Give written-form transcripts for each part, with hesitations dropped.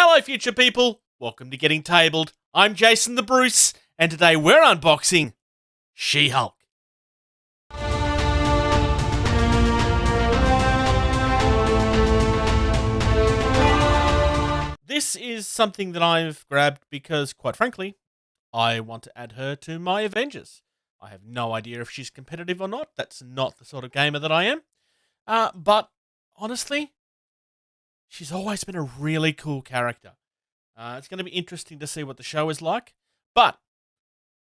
Hello, future people. Welcome to Getting Tabled. I'm Jason the Bruce, and today we're unboxing She-Hulk. This is something that I've grabbed because, quite frankly, I want to add her to my Avengers. I have no idea if she's competitive or not. That's not the sort of gamer that I am. But honestly, she's always been a really cool character. It's going to be interesting to see what the show is like. But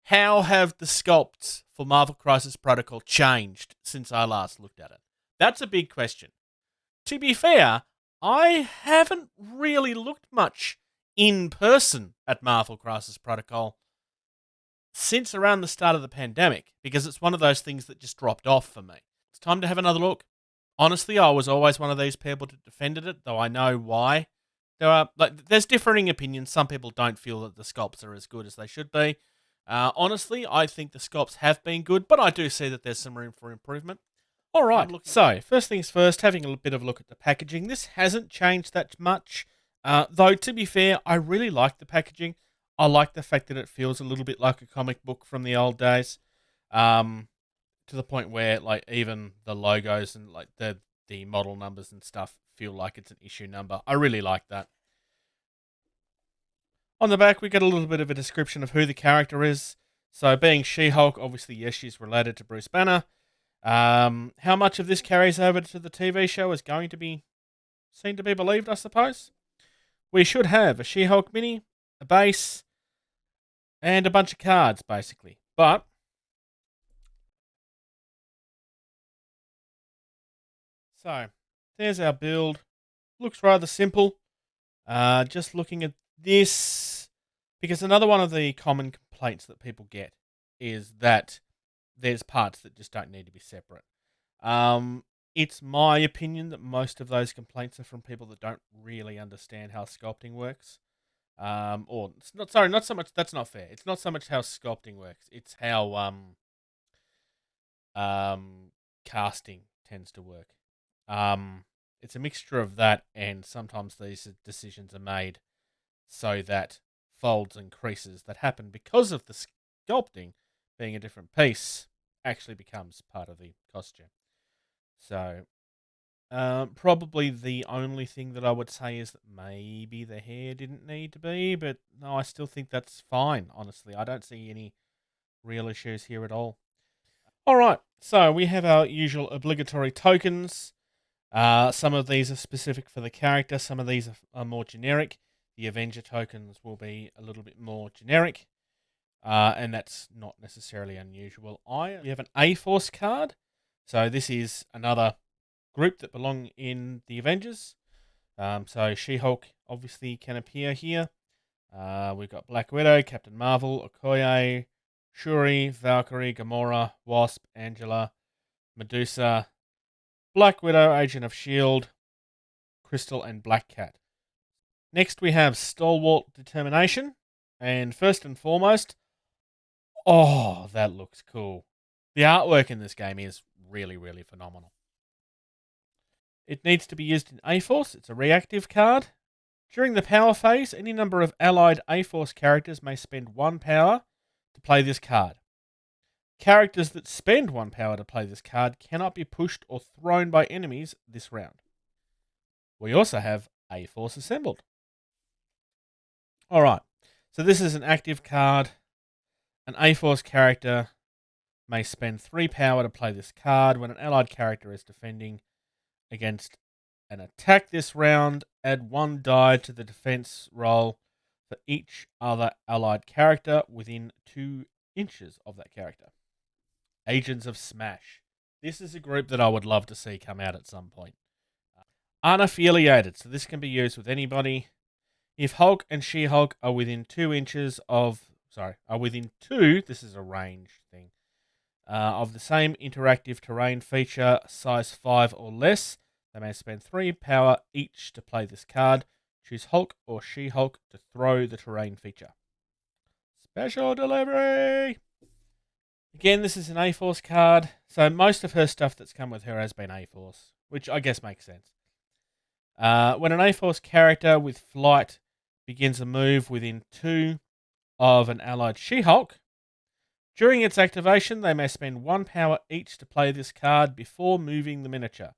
how have the sculpts for Marvel Crisis Protocol changed since I last looked at it? That's a big question. To be fair, I haven't really looked much in person at Marvel Crisis Protocol since around the start of the pandemic, because it's one of those things that just dropped off for me. It's time to have another look. Honestly, I was always one of these people that defended it, though I know why. There's differing opinions. Some people don't feel that the sculpts are as good as they should be. Honestly, I think the sculpts have been good, but I do see that there's some room for improvement. All right, so first things first, having a bit of a look at the packaging. This hasn't changed that much, though to be fair, I really like the packaging. I like the fact that it feels a little bit like a comic book from the old days, to the point where even the logos and the model numbers and stuff feel like it's an issue number. I really like that. On the back, we get a little bit of a description of who the character is. So, being She-Hulk, obviously, yes, she's related to Bruce Banner. How much of this carries over to the TV show is going to be seen to be believed, I suppose. We should have a She-Hulk mini, a base, and a bunch of cards, basically. But so, there's our build. Looks rather simple. Just looking at this, because another one of the common complaints that people get is that there's parts that just don't need to be separate. It's my opinion that most of those complaints are from people that don't really understand how sculpting works. Or it's not. Sorry, not so much. That's not fair. It's not so much how sculpting works. It's how casting tends to work. It's a mixture of that, and sometimes these decisions are made so that folds and creases that happen because of the sculpting being a different piece actually becomes part of the costume. So, probably the only thing that I would say is that maybe the hair didn't need to be, but no, I still think that's fine, honestly. I don't see any real issues here at all. Alright, so we have our usual obligatory tokens. Some of these are specific for the character, some of these are more generic. The Avenger tokens will be a little bit more generic, and that's not necessarily unusual. We have an A-Force card, so this is another group that belong in the Avengers. So She-Hulk obviously can appear here. We've got Black Widow, Captain Marvel, Okoye, Shuri, Valkyrie, Gamora, Wasp, Angela, Medusa, Black Widow, Agent of S.H.I.E.L.D., Crystal, and Black Cat. Next we have Stalwart Determination, and first and foremost, oh, that looks cool. The artwork in this game is really, really phenomenal. It needs to be used in A-Force. It's a reactive card. During the power phase, any number of allied A-Force characters may spend 1 power to play this card. Characters that spend 1 power to play this card cannot be pushed or thrown by enemies this round. We also have A-Force Assembled. Alright, so this is an active card. An A-Force character may spend 3 power to play this card. When an allied character is defending against an attack this round, add 1 die to the defense roll for each other allied character within 2 inches of that character. Agents of Smash. This is a group that I would love to see come out at some point. Unaffiliated, so this can be used with anybody. If Hulk and She-Hulk are within 2 inches this is a range thing, of the same interactive terrain feature, size 5 or less, they may spend 3 power each to play this card. Choose Hulk or She-Hulk to throw the terrain feature. Special delivery! Again, this is an A-Force card, so most of her stuff that's come with her has been A-Force, which I guess makes sense. When an A-Force character with flight begins a move within 2 of an allied She-Hulk. During its activation, they may spend 1 power each to play this card before moving the miniature.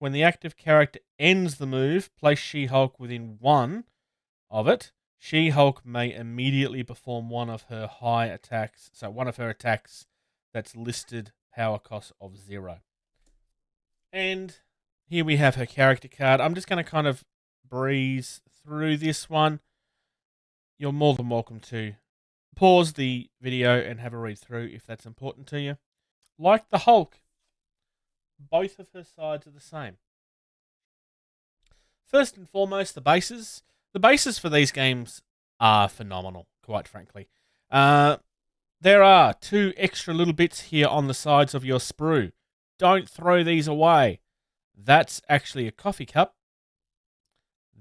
When the active character ends the move, place She-Hulk within 1 of it. She-Hulk may immediately perform one of her attacks that's listed power cost of 0. And here we have her character card. I'm just going to kind of breeze through this one. You're more than welcome to pause the video and have a read through if that's important to you. Like the Hulk, both of her sides are the same. First and foremost, the bases. The bases for these games are phenomenal, quite frankly. There are 2 extra little bits here on the sides of your sprue. Don't throw these away. That's actually a coffee cup.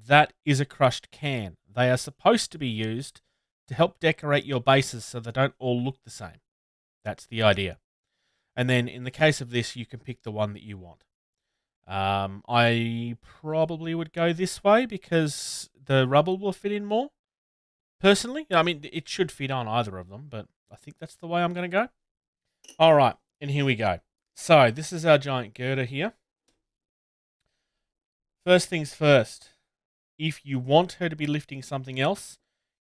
That is a crushed can. They are supposed to be used to help decorate your bases so they don't all look the same. That's the idea. And then in the case of this, you can pick the one that you want. I probably would go this way because the rubble will fit in more. Personally, I mean, it should fit on either of them, but I think that's the way I'm going to go. All right, and here we go. So this is our giant girder here. First things first, if you want her to be lifting something else,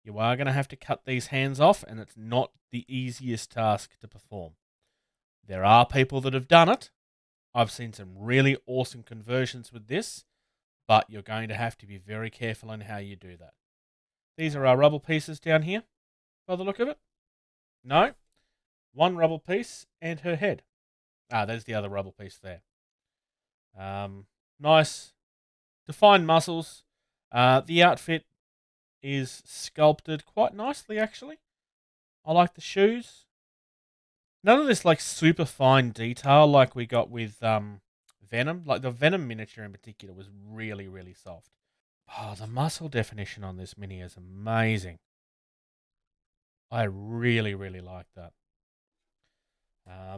you are going to have to cut these hands off, and it's not the easiest task to perform. There are people that have done it. I've seen some really awesome conversions with this, but you're going to have to be very careful in how you do that. These are our rubble pieces down here, by the look of it. No, 1 rubble piece and her head. There's the other rubble piece there. Nice, defined muscles. The outfit is sculpted quite nicely, actually. I like the shoes. None of this like super fine detail like we got with Venom. Like the Venom miniature in particular was really, really soft. Oh, the muscle definition on this mini is amazing. I really, really like that.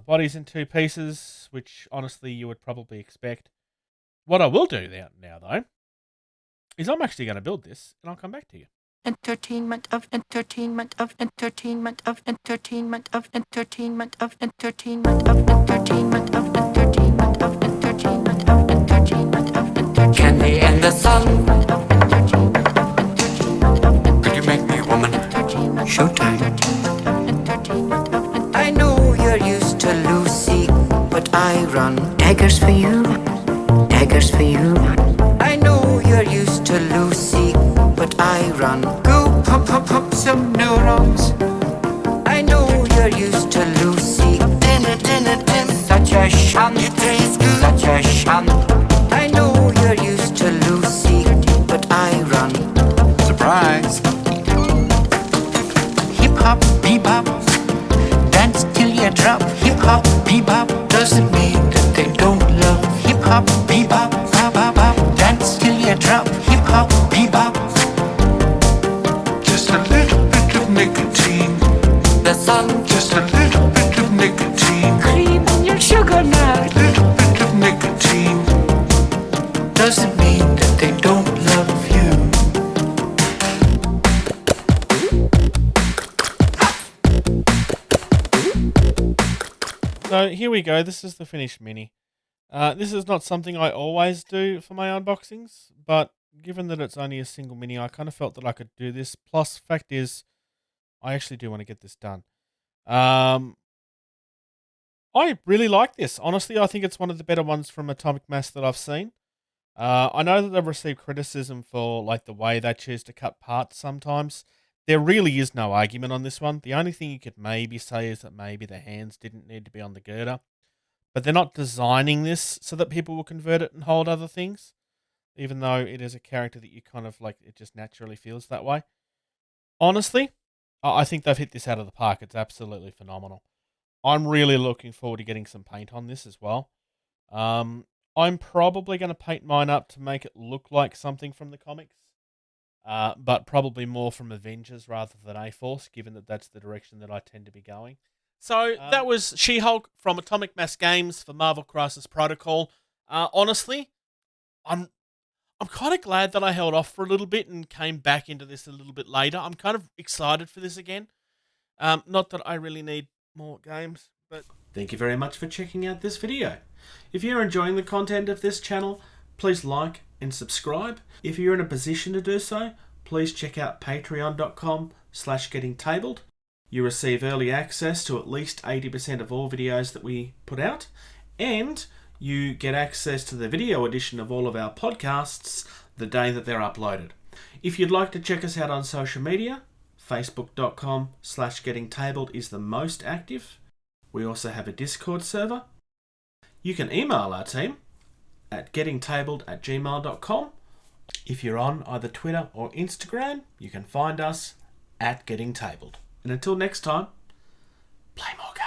Body's in 2 pieces, which honestly you would probably expect. What I will do now though, is I'm actually going to build this and I'll come back to you. Entertainment of entertainment of entertainment of entertainment of entertainment of entertainment of entertainment of entertainment of entertainment of entertainment of entertainment. Candy and the sun. Could you make me a woman? Showtime. I know you're used to Lucy, but I run daggers for you, daggers for you. I know you're used to Lucy, but I run go pop pop pop some neurons. I know you're used to Lucy, such a shunt, such a shunt. I know you're used to Lucy, but I run surprise. Hip hop, bebop, dance till you drop. Hip hop, bebop doesn't mean that they don't love. Hip hop, bebop, bop bop bop, dance till you drop. Hip hop, bebop. Just a little bit of nicotine. The sun. Just a little bit of nicotine. Cream in your sugar now. A little bit of nicotine doesn't mean that they don't love you. So here we go. This is the finished mini. This is not something I always do for my unboxings, but given that it's only a single mini, I kind of felt that I could do this. Plus, fact is, I actually do want to get this done. I really like this. Honestly, I think it's one of the better ones from Atomic Mass that I've seen. I know that they've received criticism for like the way they choose to cut parts sometimes. There really is no argument on this one. The only thing you could maybe say is that maybe the hands didn't need to be on the girder. But they're not designing this so that people will convert it and hold other things. Even though it is a character that you kind of like, it just naturally feels that way. Honestly, I think they've hit this out of the park. It's absolutely phenomenal. I'm really looking forward to getting some paint on this as well. I'm probably going to paint mine up to make it look like something from the comics. But probably more from Avengers rather than A-Force, given that that's the direction that I tend to be going. So that was She-Hulk from Atomic Mass Games for Marvel Crisis Protocol. Honestly, I'm I'm kind of glad that I held off for a little bit and came back into this a little bit later. I'm kind of excited for this again. Not that I really need more games, but thank you very much for checking out this video. If you're enjoying the content of this channel, please like and subscribe. If you're in a position to do so, please check out patreon.com/gettingtabled. You receive early access to at least 80% of all videos that we put out, and you get access to the video edition of all of our podcasts the day that they're uploaded. If you'd like to check us out on social media, facebook.com/gettingtabled is the most active. We also have a Discord server. You can email our team at gettingtabled@gmail.com. If you're on either Twitter or Instagram, you can find us at gettingtabled. And until next time, play more games.